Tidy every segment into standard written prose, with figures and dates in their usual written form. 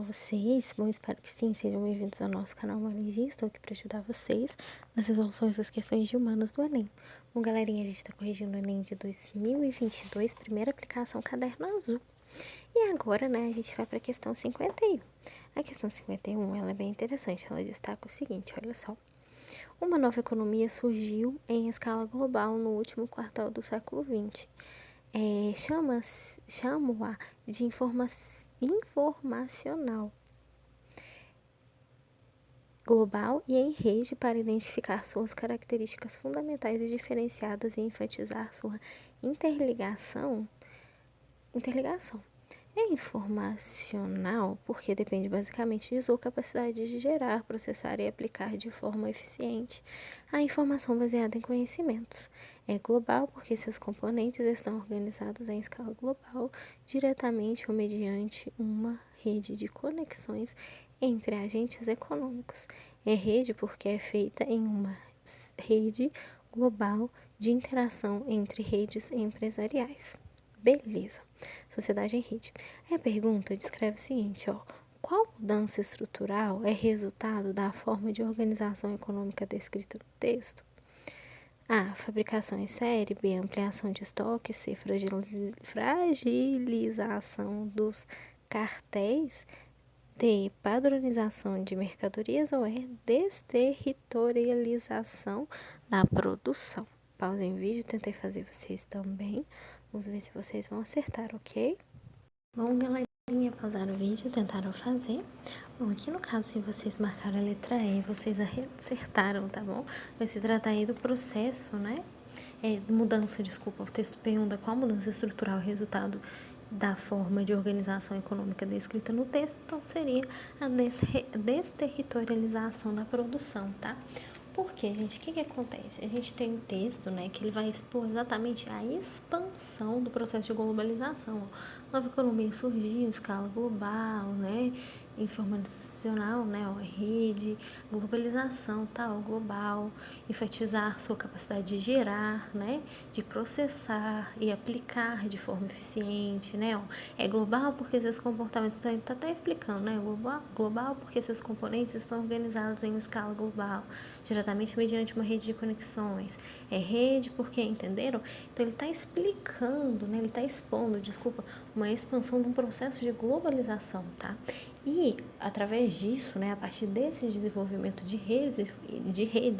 vocês. Bom, espero que sim, sejam bem-vindos ao nosso canal Maligi. Estou aqui para ajudar vocês nas resoluções das questões de humanas do Enem. Bom, galerinha, a gente está corrigindo o Enem de 2022, primeira aplicação caderno azul. E agora, né, a gente vai para a questão 51. A questão 51, ela é bem interessante, ela destaca o seguinte, olha só. Uma nova economia surgiu em escala global no último quartal do século XX. Chamo-a de informacional global e em rede para identificar suas características fundamentais e diferenciadas e enfatizar sua interligação. É informacional porque depende basicamente de sua capacidade de gerar, processar e aplicar de forma eficiente a informação baseada em conhecimentos. É global porque seus componentes estão organizados em escala global, diretamente ou mediante uma rede de conexões entre agentes econômicos. É rede porque é feita em uma rede global de interação entre redes empresariais. Beleza. Sociedade em rede. Aí a pergunta descreve o seguinte, ó. Qual mudança estrutural é resultado da forma de organização econômica descrita no texto? A. Fabricação em série. B. Ampliação de estoque. C. Fragilização dos cartéis. D. Padronização de mercadorias. Ou E. Desterritorialização da produção. Pausem o vídeo, tentei fazer vocês também. Vamos ver se vocês vão acertar, ok? Bom, galerinha, pausaram o vídeo, tentaram fazer. Bom, aqui no caso, se vocês marcaram a letra E, vocês acertaram, tá bom? Vai se tratar aí do processo, né? Mudança, desculpa, o texto pergunta qual mudança estrutural é o resultado da forma de organização econômica descrita no texto, então seria a desterritorialização da produção, tá? Porque, gente, o que acontece? A gente tem um texto, né, que ele vai expor exatamente a expansão do processo de globalização. Nova economia surgiu em escala global, né, informacional, né, rede, globalização, tal, global, enfatizar sua capacidade de gerar, né, de processar e aplicar de forma eficiente, né, é global porque esses comportamentos estão, tá até explicando, né, global porque esses componentes estão organizados em uma escala global, diretamente mediante uma rede de conexões. É rede porque, entenderam? Então ele está explicando, né, ele está expondo, desculpa, uma expansão de um processo de globalização, tá? E, através disso, né, a partir desse desenvolvimento de redes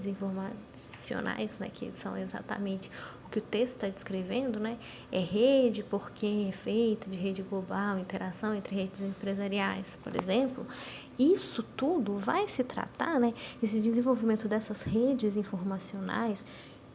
informacionais, né, que são exatamente o que o texto está descrevendo, né, é rede porque é feita de rede global, interação entre redes empresariais, por exemplo, isso tudo vai se tratar, né, esse desenvolvimento dessas redes informacionais,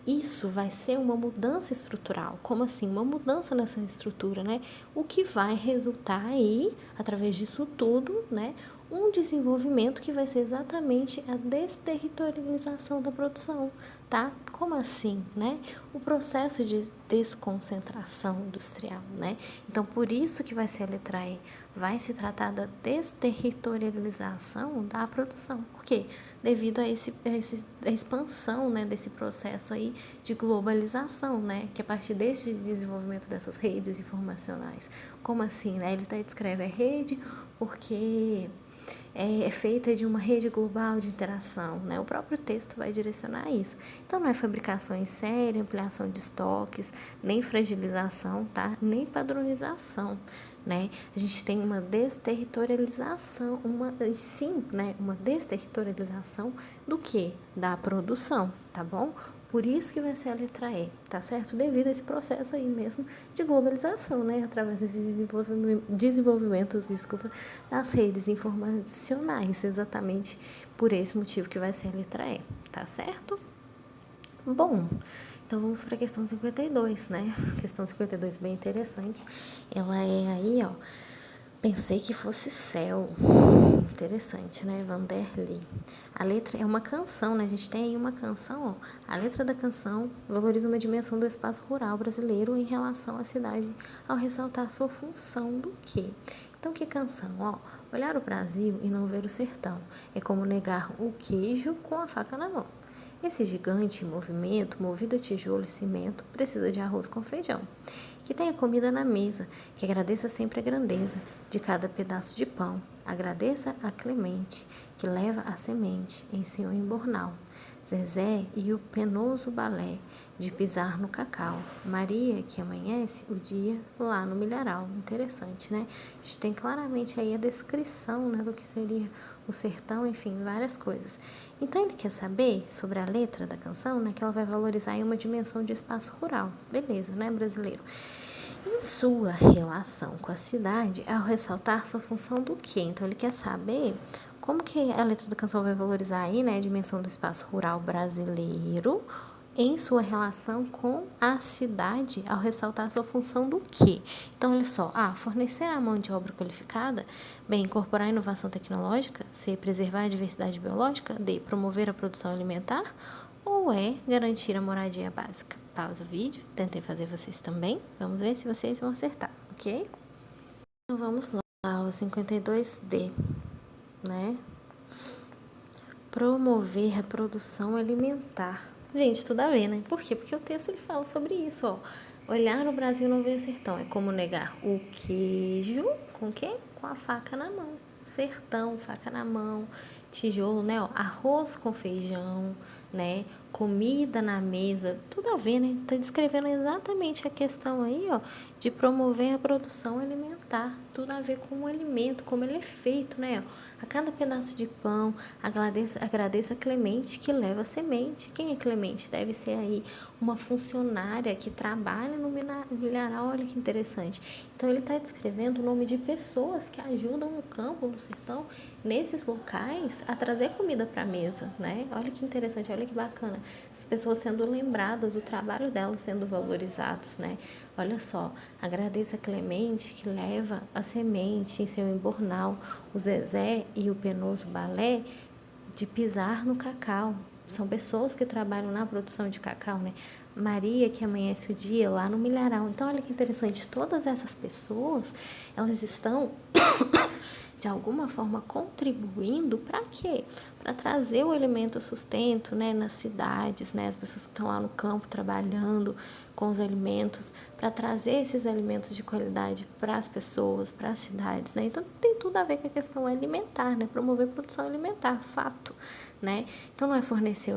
isso vai ser uma mudança estrutural. Como assim? Uma mudança nessa estrutura, né? O que vai resultar aí, através disso tudo, né? Um desenvolvimento que vai ser exatamente a desterritorialização da produção, tá? Como assim, né? O processo de desconcentração industrial, né? Então, por isso que vai ser a letra E. Vai se tratar da desterritorialização da produção. Por quê? Devido a a expansão, né, desse processo aí de globalização, né, que a partir desse desenvolvimento dessas redes informacionais. Como assim, né? Ele descreve a rede porque é feita de uma rede global de interação, né? O próprio texto vai direcionar isso. Então, não é fabricação em série, ampliação de estoques, nem fragilização, tá? Nem padronização, né? A gente tem uma desterritorialização, uma desterritorialização do que? Da produção, tá bom? Por isso que vai ser a letra E, tá certo? Devido a esse processo aí mesmo de globalização, né? Através desses desenvolvimentos, das redes informacionais, exatamente por esse motivo que vai ser a letra E, tá certo? Bom, então vamos para a questão 52, né? Questão 52 bem interessante. Ela é aí, ó. Pensei que fosse céu. Interessante, né? Vanderlei. A letra é uma canção, né? A gente tem aí uma canção, ó. A letra da canção valoriza uma dimensão do espaço rural brasileiro em relação à cidade, ao ressaltar sua função do quê? Então, que canção? Ó, olhar o Brasil e não ver o sertão é como negar o queijo com a faca na mão. Esse gigante em movimento, movido a tijolo e cimento, precisa de arroz com feijão. que tenha comida na mesa, que agradeça sempre a grandeza de cada pedaço de pão. Agradeça a Clemente, que leva a semente em seu embornal. Zezé e o penoso balé de pisar no cacau. Maria, que amanhece o dia lá no milharal. Interessante, né? A gente tem claramente aí a descrição, né, do que seria o sertão, enfim, várias coisas. Então, ele quer saber sobre a letra da canção, né, que ela vai valorizar em uma dimensão de espaço rural. Beleza, né, brasileiro? Em sua relação com a cidade, ao ressaltar sua função do quê? Então, ele quer saber como que a letra da canção vai valorizar aí, né, a dimensão do espaço rural brasileiro em sua relação com a cidade, ao ressaltar sua função do quê? Então, olha só, fornecer a mão de obra qualificada, B, incorporar a inovação tecnológica, C, preservar a diversidade biológica, D, promover a produção alimentar, ou é garantir a moradia básica? Pausa o vídeo, tentei fazer vocês também, vamos ver se vocês vão acertar, ok? Então, vamos lá, o 52D, né? Promover a produção alimentar. Gente, tudo a ver, né? Por quê? Porque o texto ele fala sobre isso, ó. Olhar o Brasil não ver o sertão é como negar o queijo com o quê? Com a faca na mão. Sertão, faca na mão, tijolo, né? Ó, arroz com feijão, né? Comida na mesa, tudo a ver, né? Tá descrevendo exatamente a questão aí, ó, de promover a produção alimentar. Tudo a ver com o alimento, como ele é feito, né? A cada pedaço de pão, agradeça a Clemente que leva a semente. Quem é Clemente? Deve ser aí uma funcionária que trabalha no milharal. Olha que interessante. Então, ele está descrevendo o nome de pessoas que ajudam no campo, no sertão, nesses locais, a trazer comida para a mesa, né? Olha que interessante, olha que bacana. As pessoas sendo lembradas, o trabalho delas sendo valorizados, né? Olha só, agradeça a Clemente que leva a semente em seu embornal, o Zezé e o penoso balé de pisar no cacau. São pessoas que trabalham na produção de cacau, né? Maria, que amanhece o dia lá no milharal. Então, olha que interessante, todas essas pessoas, elas estão de alguma forma contribuindo para quê? Para trazer o alimento o sustento, né, nas cidades, né, as pessoas que estão lá no campo trabalhando com os alimentos, para trazer esses alimentos de qualidade para as pessoas, para as cidades, né? Então tem tudo a ver com a questão alimentar, né? Promover produção alimentar, fato, né? Então não é fornecer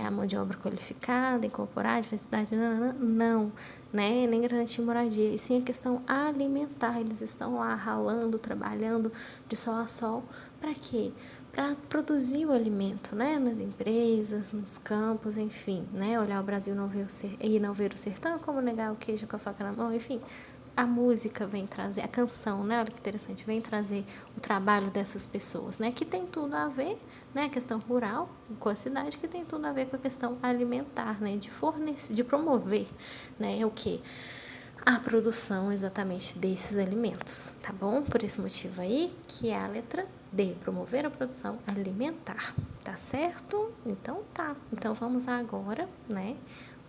a mão de obra qualificada, incorporar a diversidade, não, né? Nem garantir moradia, e sim a questão alimentar. Eles estão lá ralando, trabalhando de sol a sol, para quê? Para produzir o alimento, né? Nas empresas, nos campos, enfim, né? Olhar o Brasil e não ver o sertão é como negar o queijo com a faca na mão, enfim. A música vem trazer, a canção, né? Olha que interessante, vem trazer o trabalho dessas pessoas, né? Que tem tudo a ver, né? A questão rural com a cidade, que tem tudo a ver com a questão alimentar, né? De fornecer, de promover, né? O quê? A produção exatamente desses alimentos, tá bom? Por esse motivo aí, que é a letra D, promover a produção alimentar, tá certo? Então tá. Então vamos agora, né,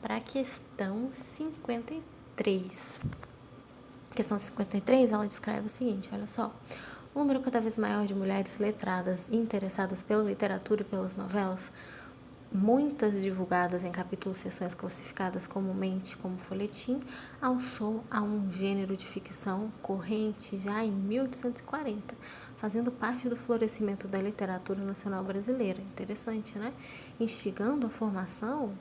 para a questão 53. A questão 53, ela descreve o seguinte, olha só. Um número cada vez maior de mulheres letradas e interessadas pela literatura e pelas novelas, muitas divulgadas em capítulos e seções classificadas comumente como folhetim, alçou a um gênero de ficção corrente já em 1840, fazendo parte do florescimento da literatura nacional brasileira. Interessante, né? Instigando a formação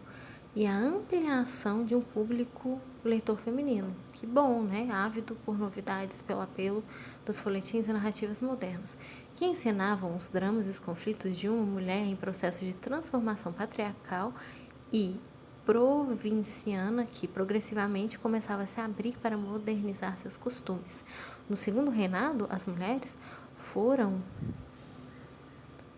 e a ampliação de um público leitor feminino. Que bom, né? Ávido por novidades pelo apelo dos folhetins e narrativas modernas, que ensinavam os dramas e os conflitos de uma mulher em processo de transformação patriarcal e provinciana que progressivamente começava a se abrir para modernizar seus costumes. No segundo reinado, as mulheres foram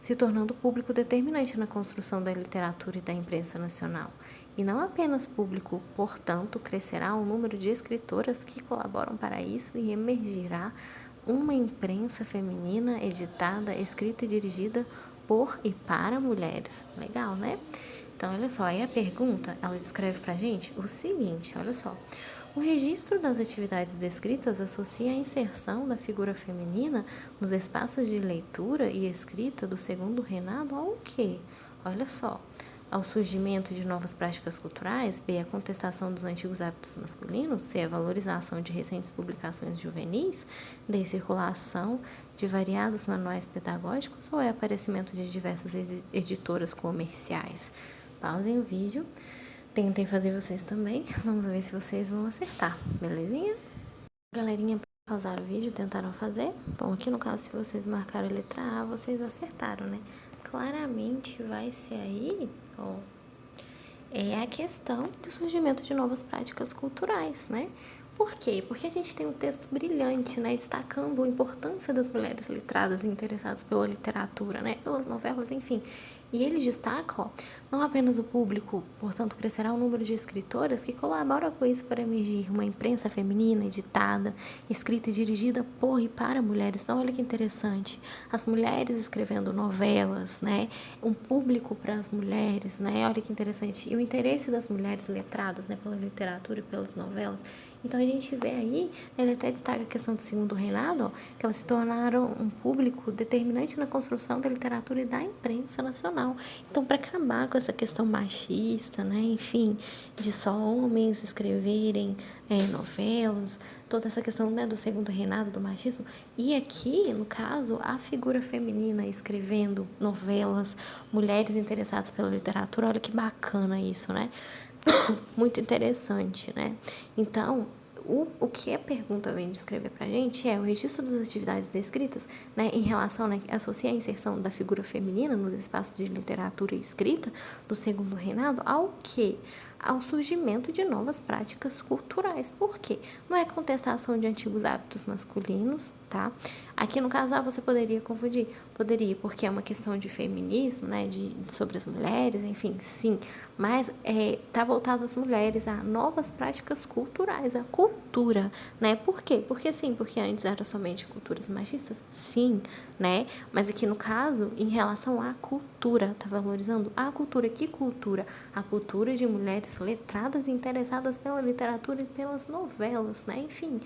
se tornando público determinante na construção da literatura e da imprensa nacional. E não apenas público, portanto, crescerá o número de escritoras que colaboram para isso e emergirá uma imprensa feminina editada, escrita e dirigida por e para mulheres. Legal, né? Então, olha só, aí a pergunta, ela descreve pra gente o seguinte, olha só. O registro das atividades descritas associa a inserção da figura feminina nos espaços de leitura e escrita do segundo reinado ao quê? Olha só, ao surgimento de novas práticas culturais, B, a contestação dos antigos hábitos masculinos, C, a valorização de recentes publicações juvenis, D, circulação de variados manuais pedagógicos ou é aparecimento de diversas editoras comerciais? Pausem o vídeo, tentem fazer vocês também, vamos ver se vocês vão acertar, belezinha? Galerinha, pausaram o vídeo, tentaram fazer? Bom, aqui no caso, se vocês marcaram a letra A, vocês acertaram, né? Claramente vai ser aí, ó, é a questão do surgimento de novas práticas culturais, né? Por quê? Porque a gente tem um texto brilhante, né, destacando a importância das mulheres letradas e interessadas pela literatura, né, pelas novelas, enfim. E eles destacam, ó, não apenas o público, portanto, crescerá o número de escritoras que colaboram com isso para emergir uma imprensa feminina, editada, escrita e dirigida por e para mulheres. Então, olha que interessante, as mulheres escrevendo novelas, né, um público para as mulheres, né, olha que interessante. E o interesse das mulheres letradas, né, pela literatura e pelas novelas. Então, a gente vê aí, ele até destaca a questão do segundo reinado, ó, que elas se tornaram um público determinante na construção da literatura e da imprensa nacional. Então, para acabar com essa questão machista, né, enfim, de só homens escreverem novelas, toda essa questão, né, do segundo reinado, do machismo, e aqui, no caso, a figura feminina escrevendo novelas, mulheres interessadas pela literatura, olha que bacana isso, né? Muito interessante, né? Então, o que a pergunta vem descrever para a gente é o registro das atividades descritas, né, em relação, né, associa a inserção da figura feminina nos espaços de literatura e escrita do segundo reinado ao quê? Ao surgimento de novas práticas culturais. Por quê? Não é contestação de antigos hábitos masculinos, tá? Aqui no casal você poderia confundir, poderia, porque é uma questão de feminismo, né, sobre as mulheres, enfim, sim, mas tá voltado às mulheres, a novas práticas culturais, a cultura, né? Por quê? Porque sim, porque antes era somente culturas machistas, sim, né? Mas aqui no caso, em relação à cultura, tá valorizando a cultura, que cultura? A cultura de mulheres letradas e interessadas pela literatura e pelas novelas, né? Enfim,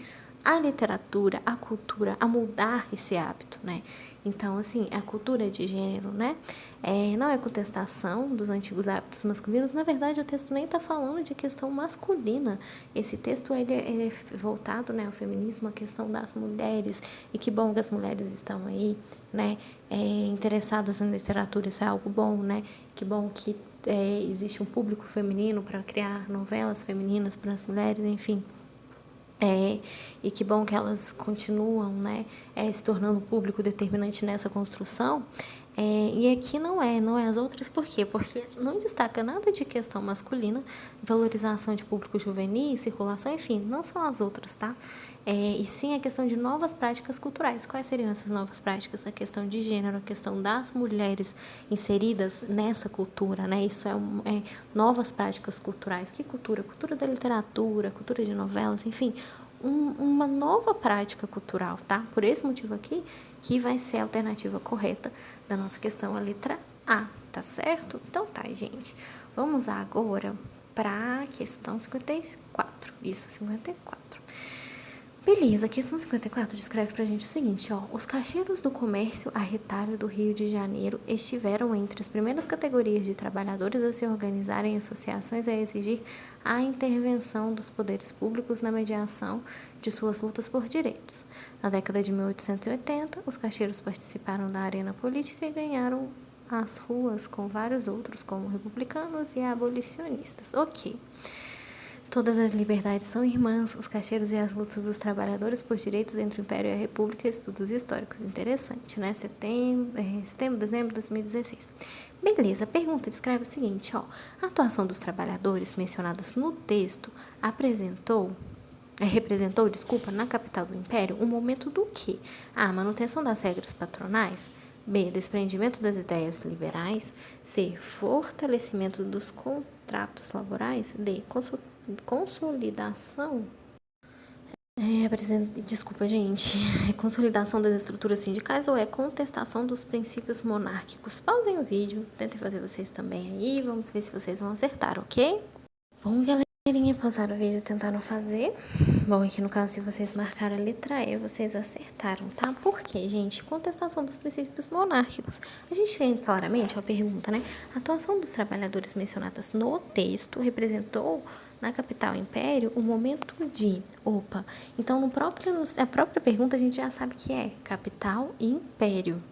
a literatura, a cultura, a mudar esse hábito, né? Então, assim, a cultura de gênero, né? Não é contestação dos antigos hábitos masculinos. Na verdade, o texto nem está falando de questão masculina. Esse texto, ele é voltado, né, ao feminismo, à questão das mulheres. E que bom que as mulheres estão aí, né? Interessadas na literatura, isso é algo bom, né? Que bom que existe um público feminino para criar novelas femininas para as mulheres, enfim. E que bom que elas continuam, né, se tornando um público determinante nessa construção. E aqui não é as outras, por quê? Porque não destaca nada de questão masculina, valorização de público juvenil, circulação, enfim, não são as outras, tá? E sim a questão de novas práticas culturais. Quais seriam essas novas práticas? A questão de gênero, a questão das mulheres inseridas nessa cultura, né? Isso é novas práticas culturais. Que cultura? Cultura da literatura, cultura de novelas, enfim, uma nova prática cultural, tá? Por esse motivo aqui, que vai ser a alternativa correta da nossa questão, a letra A, tá certo? Então tá, gente. Vamos agora para a questão 54. Isso, 54. Beleza, a questão 54 descreve pra gente o seguinte, ó. Os caixeiros do comércio a retalho do Rio de Janeiro estiveram entre as primeiras categorias de trabalhadores a se organizarem em associações a exigir a intervenção dos poderes públicos na mediação de suas lutas por direitos. Na década de 1880, os caixeiros participaram da arena política e ganharam as ruas com vários outros, como republicanos e abolicionistas. Ok. Todas as liberdades são irmãs, os caixeiros e as lutas dos trabalhadores por direitos entre o Império e a República, estudos históricos. Interessante, né? Dezembro de 2016. Beleza, a pergunta descreve o seguinte, ó. A atuação dos trabalhadores mencionadas no texto representou, na capital do Império, um momento do quê? A. Manutenção das regras patronais. B. Desprendimento das ideias liberais. C. Fortalecimento dos contratos laborais. D. Consolidação. Desculpa, gente. É consolidação das estruturas sindicais ou é contestação dos princípios monárquicos? Pausem o vídeo, tentem fazer vocês também aí. Vamos ver se vocês vão acertar, ok? Bom, galerinha, galerinha, pausaram o vídeo tentando fazer. Bom, aqui no caso, se vocês marcaram a letra E, vocês acertaram, tá? Por quê, gente? Contestação dos princípios monárquicos. A gente tem claramente a pergunta, né? A atuação dos trabalhadores mencionadas no texto representou na capital império o momento de... Opa! Então, a própria pergunta a gente já sabe que é capital e império.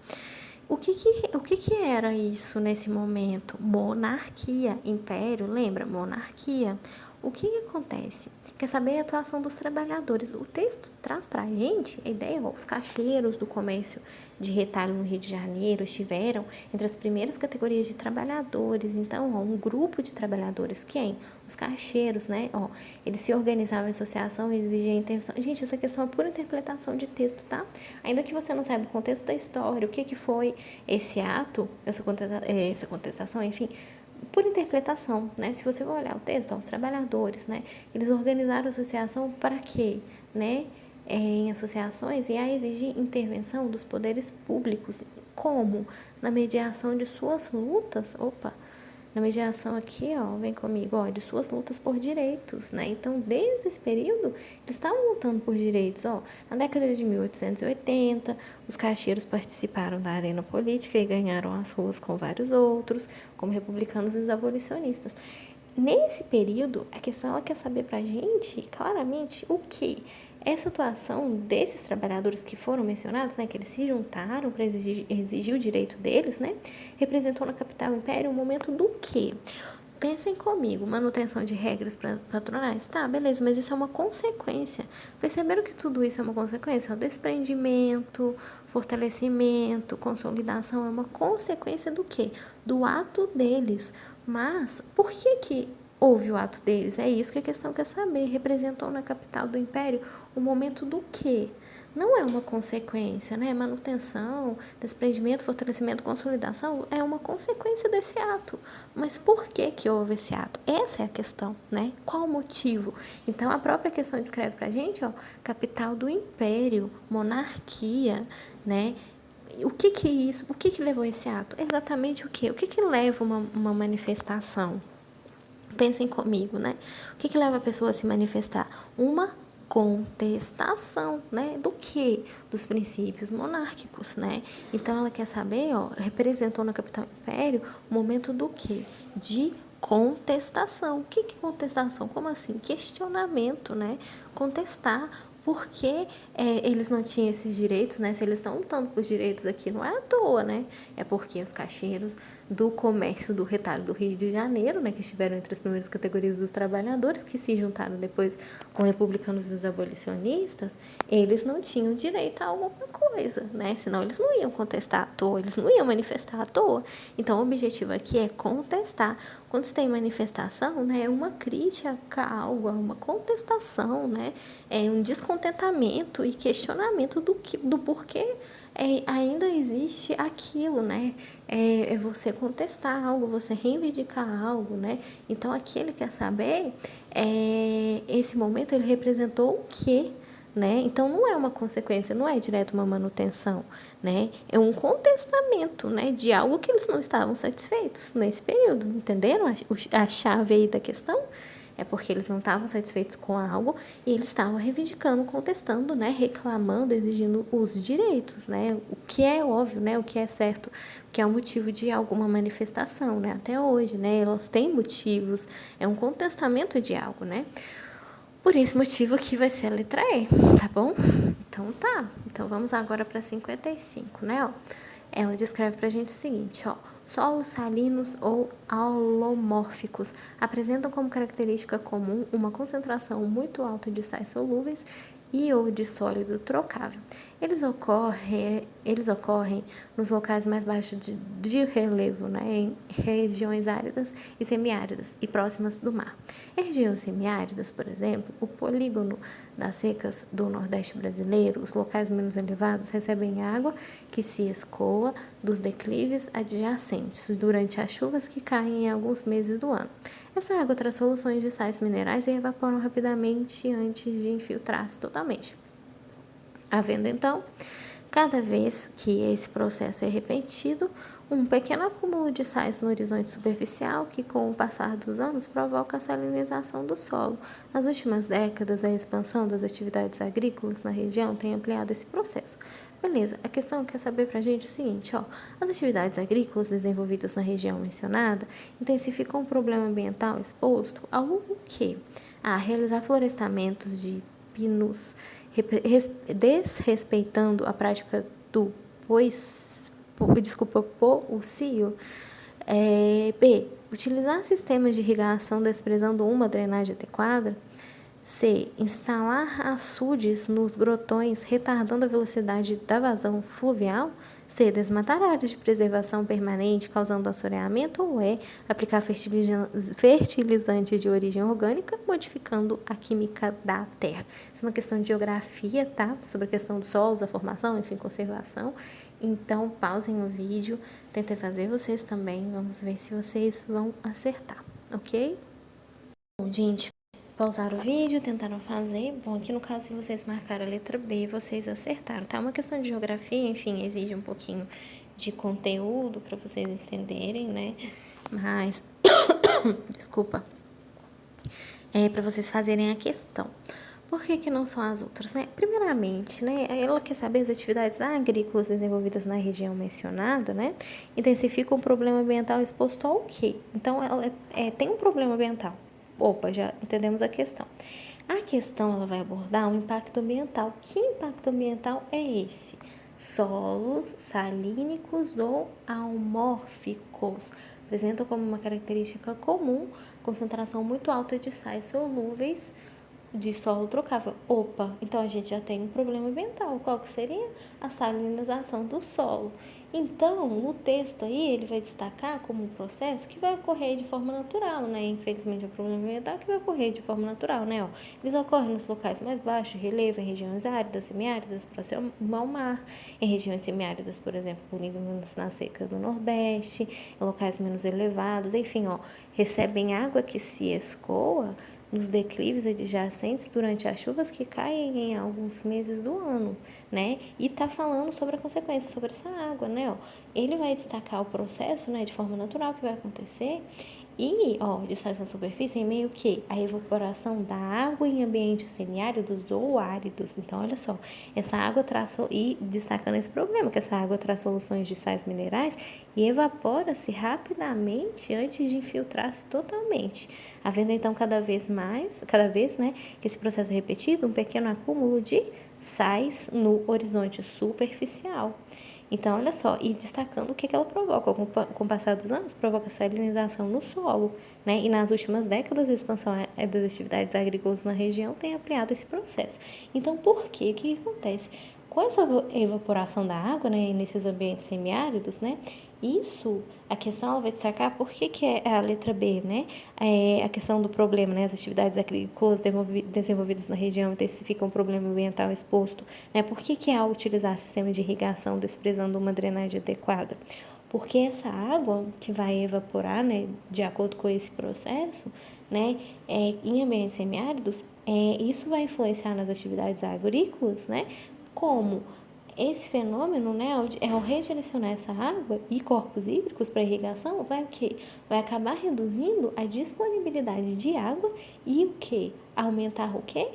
O que era isso nesse momento? Monarquia, império, lembra? Monarquia. O que acontece? Quer saber a atuação dos trabalhadores? O texto traz para a gente a ideia, os caixeiros do comércio de retalho no Rio de Janeiro estiveram entre as primeiras categorias de trabalhadores. Então, um grupo de trabalhadores, quem? Os caixeiros, né? Eles se organizavam em associação e exigiam intervenção. Gente, essa questão é pura interpretação de texto, tá? Ainda que você não saiba o contexto da história, o que foi esse ato, essa contestação, enfim, por interpretação, né? Se você for olhar o texto, os trabalhadores, né? Eles organizaram a associação para quê, né? Em associações e a exigir intervenção dos poderes públicos, como? Na mediação de suas lutas, na mediação aqui, vem comigo, de suas lutas por direitos, né? Então, desde esse período, eles estavam lutando por direitos, na década de 1880, os caixeiros participaram da arena política e ganharam as ruas com vários outros, como republicanos e os abolicionistas. Nesse período, a questão ela quer saber pra gente, claramente, o que? Essa atuação desses trabalhadores que foram mencionados, né, que eles se juntaram para exigir o direito deles, né, representou na capital império um momento do quê? Pensem comigo, manutenção de regras patronais, tá, beleza, mas isso é uma consequência. Perceberam que tudo isso é uma consequência? O desprendimento, fortalecimento, consolidação é uma consequência do quê? Do ato deles. Mas, por que houve o ato deles? É isso que a questão quer saber. Representou na capital do império o momento do quê? Não é uma consequência, né? Manutenção, desprendimento, fortalecimento, consolidação é uma consequência desse ato. Mas por que houve esse ato? Essa é a questão, né? Qual o motivo? Então, a própria questão descreve pra gente, capital do império, monarquia, né? O que é isso? O que levou esse ato? Exatamente o quê? O que leva uma manifestação? Pensem comigo, né? O que leva a pessoa a se manifestar? Uma contestação, né? Do quê? Dos princípios monárquicos, né? Então, ela quer saber, representou na capital império o momento do quê? De contestação. O que é contestação? Como assim? Questionamento, né? Contestar. Por que eles não tinham esses direitos, né? Se eles estão lutando por direitos aqui, não é à toa, né? É porque os caixeiros do comércio do retalho do Rio de Janeiro, né? Que estiveram entre as primeiras categorias dos trabalhadores, que se juntaram depois com republicanos e os abolicionistas, eles não tinham direito a alguma coisa, né? Senão eles não iam contestar à toa, eles não iam manifestar à toa. Então, o objetivo aqui é contestar. Quando se tem manifestação, né? É uma crítica a algo, é uma contestação, né? É um descontentamento e questionamento do porquê ainda existe aquilo, né? É você contestar algo, você reivindicar algo, né? Então, aqui ele quer saber, esse momento ele representou o quê? Né? Então, não é uma consequência, não é direto uma manutenção, né? É um contestamento, né, de algo que eles não estavam satisfeitos nesse período, entenderam a chave aí da questão? É porque eles não estavam satisfeitos com algo e eles estavam reivindicando, contestando, né, reclamando, exigindo os direitos, né? O que é óbvio, né? O que é certo, que é o motivo de alguma manifestação, né? Até hoje, né? Elas têm motivos, é um contestamento de algo, né? Por esse motivo aqui vai ser a letra E, tá bom? Então tá. Então vamos agora para 55, né? Ela descreve pra gente o seguinte, solos salinos ou alomórficos apresentam como característica comum uma concentração muito alta de sais solúveis e ou de sólido trocável. Eles ocorrem nos locais mais baixos de relevo, né, em regiões áridas e semiáridas e próximas do mar. Em regiões semiáridas, por exemplo, o polígono das secas do Nordeste brasileiro, os locais menos elevados recebem água que se escoa dos declives adjacentes durante as chuvas que caem em alguns meses do ano. Essa água traz soluções de sais minerais e evaporam rapidamente antes de infiltrar-se totalmente. Havendo, então, Cada vez que esse processo é repetido, um pequeno acúmulo de sais no horizonte superficial que, com o passar dos anos, provoca a salinização do solo. Nas últimas décadas, a expansão das atividades agrícolas na região tem ampliado esse processo. Beleza, a questão quer saber para a gente o seguinte, ó, as atividades agrícolas desenvolvidas na região mencionada intensificam o problema ambiental exposto ao quê? A realizar florestamentos de pinos, desrespeitando a prática do poucio. B. Utilizar sistemas de irrigação desprezando uma drenagem adequada. C. Instalar açudes nos grotões, retardando a velocidade da vazão fluvial. C. Desmatar áreas de preservação permanente, causando assoreamento. Ou E. Aplicar fertilizante de origem orgânica, modificando a química da terra. Isso é uma questão de geografia, tá? Sobre a questão dos solos, a formação, enfim, conservação. Então, pausem o vídeo, tentem fazer vocês também. Vamos ver se vocês vão acertar, ok? Bom, gente, pausaram o vídeo, tentaram fazer. Bom, aqui no caso, se vocês marcaram a letra B, vocês acertaram, tá? Uma questão de geografia, enfim, exige um pouquinho de conteúdo para vocês entenderem, né? Mas, desculpa, para vocês fazerem a questão. Por que não são as outras, né? Primeiramente, né, ela quer saber as atividades agrícolas desenvolvidas na região mencionada, né, intensificam o problema ambiental exposto ao quê? Então, ela tem um problema ambiental. Opa, já entendemos a questão. A questão, ela vai abordar o impacto ambiental. Que impacto ambiental é esse? Solos salínicos ou amórficos apresentam como uma característica comum concentração muito alta de sais solúveis de solo trocável. Opa, então a gente já tem um problema ambiental. Qual que seria? A salinização do solo. Então, no texto aí, ele vai destacar como um processo que vai ocorrer de forma natural, né? Infelizmente, é um problema ambiental que vai ocorrer de forma natural, né? Ó, eles ocorrem nos locais mais baixos de relevo, em regiões áridas, semiáridas, próximo ao mar, em regiões semiáridas, por exemplo, na seca do Nordeste, em locais menos elevados, enfim, ó, recebem água que se escoa nos declives adjacentes durante as chuvas que caem em alguns meses do ano, né? E tá falando sobre a consequência, sobre essa água, né? Ó, ele vai destacar o processo, né, de forma natural que vai acontecer e, ó, de sais na superfície em meio que a evaporação da água em ambientes semiáridos ou áridos. Então, olha só, essa água traz, e destacando esse problema, que essa água traz soluções de sais minerais e evapora-se rapidamente antes de infiltrar-se totalmente, havendo então cada vez, né, que esse processo é repetido, um pequeno acúmulo de sais no horizonte superficial. Então, olha só, e destacando o que ela provoca. Com o passar dos anos, provoca salinização no solo, né? E nas últimas décadas, a expansão das atividades agrícolas na região tem ampliado esse processo. Então, por quê? O que acontece? Com essa evaporação da água, né, nesses ambientes semiáridos, né, a questão ela vai destacar por que é a letra B, né? A questão do problema, né? As atividades agrícolas desenvolvidas na região intensificam o problema ambiental exposto, né? Por que ao utilizar sistema de irrigação desprezando uma drenagem adequada? Porque essa água que vai evaporar, né, de acordo com esse processo, né, em ambientes semiáridos, isso vai influenciar nas atividades agrícolas, né? Como esse fenômeno, né, ao redirecionar essa água e corpos hídricos para irrigação, vai o quê? Vai acabar reduzindo a disponibilidade de água e o quê? Aumentar o quê?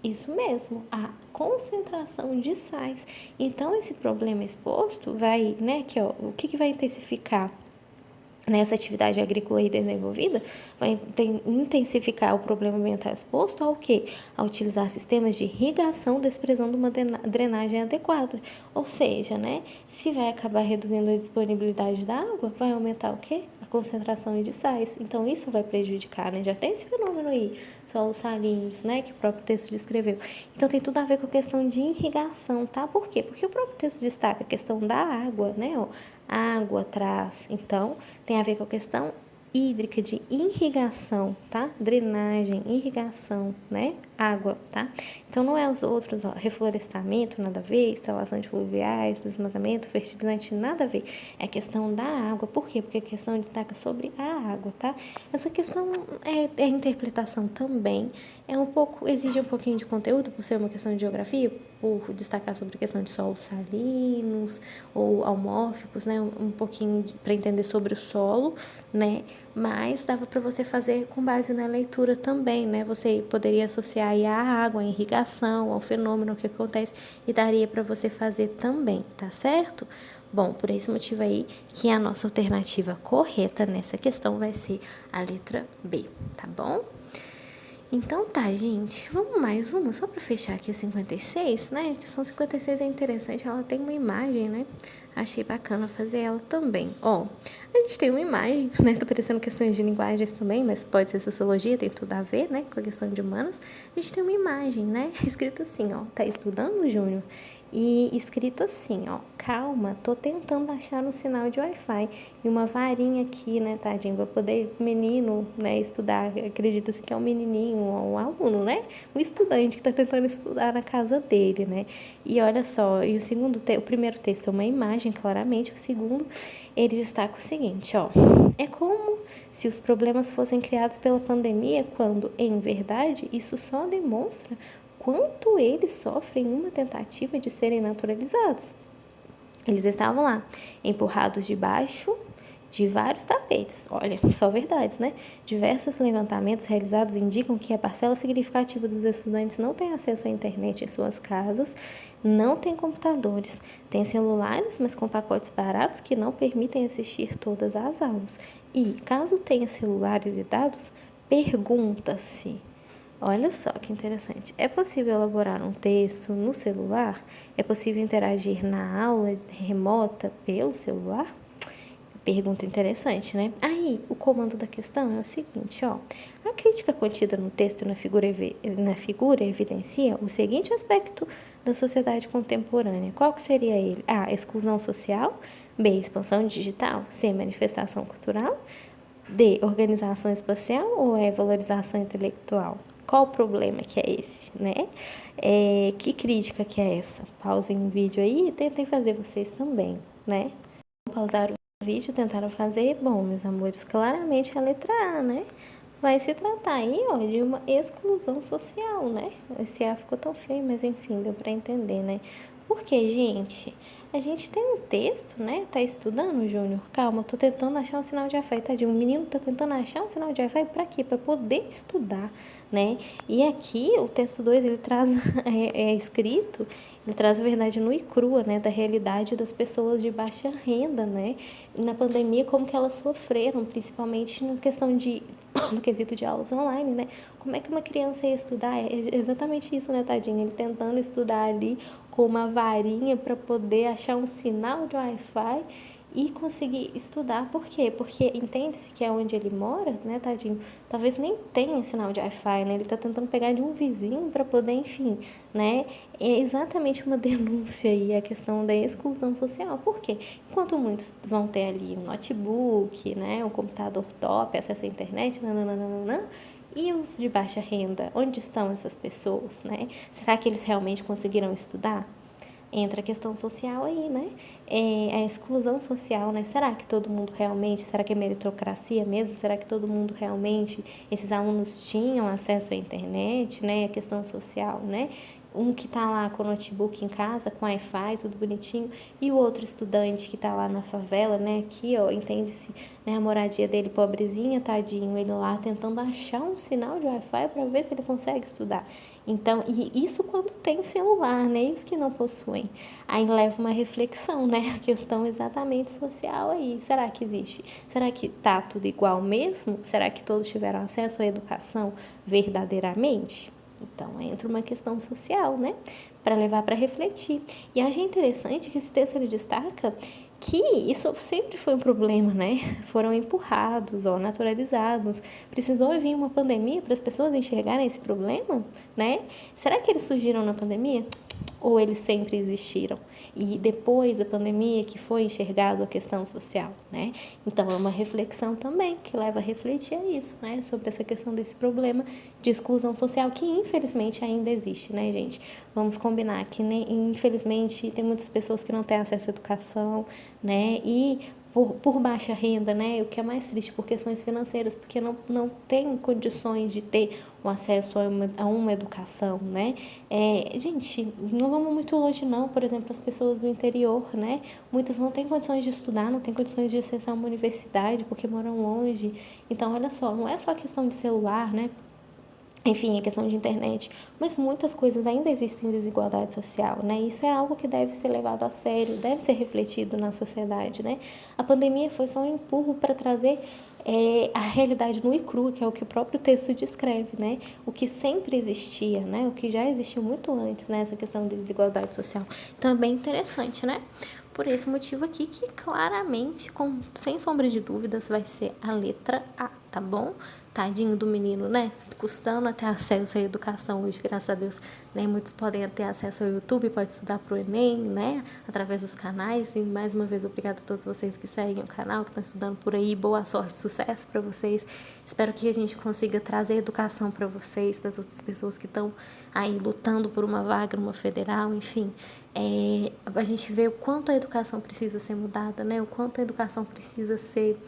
Isso mesmo, a concentração de sais. Então, esse problema exposto vai, né, o que vai intensificar nessa atividade agrícola aí desenvolvida, vai intensificar o problema ambiental exposto ao quê? A utilizar sistemas de irrigação desprezando uma drenagem adequada. Ou seja, né, se vai acabar reduzindo a disponibilidade da água, vai aumentar o quê? A concentração de sais. Então, isso vai prejudicar, né? Já tem esse fenômeno aí, solos salinos, né, que o próprio texto descreveu. Então, tem tudo a ver com a questão de irrigação, tá? Por quê? Porque o próprio texto destaca a questão da água, né, ó, água traz, então, tem a ver com a questão hídrica de irrigação, tá? Drenagem, irrigação, né? água, tá? Então, não é os outros, ó, reflorestamento, nada a ver, instalação de fluviais, desmatamento, fertilizante, nada a ver. É a questão da água. Por quê? Porque a questão destaca sobre a água, tá? Essa questão é interpretação também. Exige um pouquinho de conteúdo, por ser uma questão de geografia, por destacar sobre a questão de solos salinos ou almórficos, né? Um pouquinho para entender sobre o solo, né? Mas dava para você fazer com base na leitura também, né? Você poderia associar aí a água, a irrigação, ao fenômeno que acontece e daria para você fazer também, tá certo? Bom, por esse motivo aí que a nossa alternativa correta nessa questão vai ser a letra B, tá bom? Então tá, gente, vamos mais uma, só para fechar aqui a 56, né? A questão 56 é interessante, ela tem uma imagem, né? Achei bacana fazer ela também. Ó, a gente tem uma imagem, né? Tá parecendo questões de linguagens também, mas pode ser sociologia, tem tudo a ver, né? Com a questão de humanas. A gente tem uma imagem, né? Escrito assim, ó, tá estudando, Júnior? E escrito assim, ó, calma, tô tentando achar um sinal de Wi-Fi e uma varinha aqui, né, tadinho, pra poder menino, né, estudar. Acredita-se que é um menininho, um aluno, né, um estudante que tá tentando estudar na casa dele, né. E olha só, e o primeiro texto é uma imagem, claramente, o segundo, ele destaca o seguinte, ó, é como se os problemas fossem criados pela pandemia, quando, em verdade, isso só demonstra quanto eles sofrem uma tentativa de serem naturalizados. Eles estavam lá, empurrados debaixo de vários tapetes. Olha, só verdades, né? Diversos levantamentos realizados indicam que a parcela significativa dos estudantes não tem acesso à internet em suas casas, não tem computadores, tem celulares, mas com pacotes baratos que não permitem assistir todas as aulas. E, caso tenha celulares e dados, pergunta-se: olha só que interessante. É possível elaborar um texto no celular? É possível interagir na aula remota pelo celular? Pergunta interessante, né? Aí, o comando da questão é o seguinte, ó. A crítica contida no texto na figura evidencia o seguinte aspecto da sociedade contemporânea. Qual que seria ele? A. Exclusão social. B. Expansão digital. C. Manifestação cultural. D. Organização espacial ou é valorização intelectual? Qual o problema que é esse, né? Que crítica que é essa? Pausem o vídeo aí e tentem fazer vocês também, né? Pausar o vídeo, tentaram fazer. Bom, meus amores, claramente a letra A, né? Vai se tratar aí, ó, de uma exclusão social, né? Esse A ficou tão feio, mas enfim, deu pra entender, né? Porque, gente, a gente tem um texto, né? Tá estudando, Júnior? Calma, tô tentando achar um sinal de Wi-Fi, tadinho. O menino tá tentando achar um sinal de Wi-Fi pra quê? Pra poder estudar, né? E aqui, o texto 2 ele traz, escrito, ele traz a verdade nua e crua, né? Da realidade das pessoas de baixa renda, né? E na pandemia, como que elas sofreram, principalmente na questão no quesito de aulas online, né? Como é que uma criança ia estudar? É exatamente isso, né, tadinha? Ele tentando estudar ali com uma varinha para poder achar um sinal de Wi-Fi e conseguir estudar. Por quê? Porque entende-se que é onde ele mora, né, tadinho? Talvez nem tenha sinal de Wi-Fi, né? Ele tá tentando pegar de um vizinho para poder, enfim, né? É exatamente uma denúncia aí a questão da exclusão social. Por quê? Enquanto muitos vão ter ali um notebook, né, um computador top, acesso à internet, nananana, e os de baixa renda, onde estão essas pessoas, né? Será que eles realmente conseguiram estudar? Entra a questão social aí, né? A exclusão social, né? Será que todo mundo realmente, será que é meritocracia mesmo? Será que todo mundo realmente, esses alunos tinham acesso à internet, né? A questão social, né? Um que está lá com o notebook em casa, com Wi-Fi, tudo bonitinho, e o outro estudante que está lá na favela, né, aqui, ó, entende-se, né, a moradia dele pobrezinha, tadinho, ele lá tentando achar um sinal de Wi-Fi para ver se ele consegue estudar. Então, e isso quando tem celular, né, e os que não possuem. Aí leva uma reflexão, né, a questão exatamente social aí, será que existe? Será que tá tudo igual mesmo? Será que todos tiveram acesso à educação verdadeiramente? Então, entra uma questão social, né? Para levar para refletir. E achei interessante que esse texto ele destaca que isso sempre foi um problema, né? Foram empurrados, ó, naturalizados. Precisou vir uma pandemia para as pessoas enxergarem esse problema, né? Será que eles surgiram na pandemia? ou eles sempre existiram? E depois da pandemia que foi enxergado a questão social, né? Então, é uma reflexão também que leva a refletir isso, né? Sobre essa questão desse problema de exclusão social que, infelizmente, ainda existe, né, gente? Vamos combinar que, infelizmente, tem muitas pessoas que não têm acesso à educação, né? E por baixa renda, né? O que é mais triste, por questões financeiras, porque não tem condições de ter o acesso a uma educação, né? Gente, não vamos muito longe não, por exemplo, as pessoas do interior, né? Muitas não têm condições de estudar, não têm condições de acessar uma universidade porque moram longe. Então, olha só, não é só questão de celular, né? Enfim, a questão de internet, mas muitas coisas ainda existem desigualdade social, né? Isso é algo que deve ser levado a sério, deve ser refletido na sociedade, né? A pandemia foi só um empurro para trazer a realidade nua e crua, que é o que o próprio texto descreve, né? O que sempre existia, né? O que já existiu muito antes, né? Essa questão de desigualdade social. Então, é bem interessante, né? Por esse motivo aqui, que claramente, sem sombra de dúvidas, vai ser a letra A, tá bom? Tadinho do menino, né? Custando ter acesso à educação hoje, graças a Deus, né? Muitos podem ter acesso ao YouTube, pode estudar pro Enem, né? Através dos canais. E mais uma vez, obrigada a todos vocês que seguem o canal, que estão estudando por aí. Boa sorte, sucesso para vocês. Espero que a gente consiga trazer educação para vocês, para as outras pessoas que estão aí lutando por uma vaga numa federal, enfim. A gente vê o quanto a educação precisa ser mudada, né? O quanto a educação precisa ser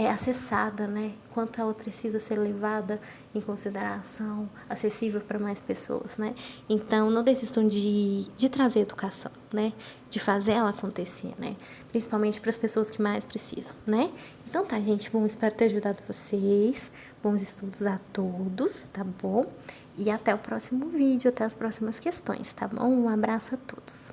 acessada, né? Quanto ela precisa ser levada em consideração, acessível para mais pessoas, né? Então, não desistam de trazer educação, né? De fazer ela acontecer, né? Principalmente para as pessoas que mais precisam, né? Então tá, gente, bom, espero ter ajudado vocês. Bons estudos a todos, tá bom? E até o próximo vídeo, até as próximas questões, tá bom? Um abraço a todos.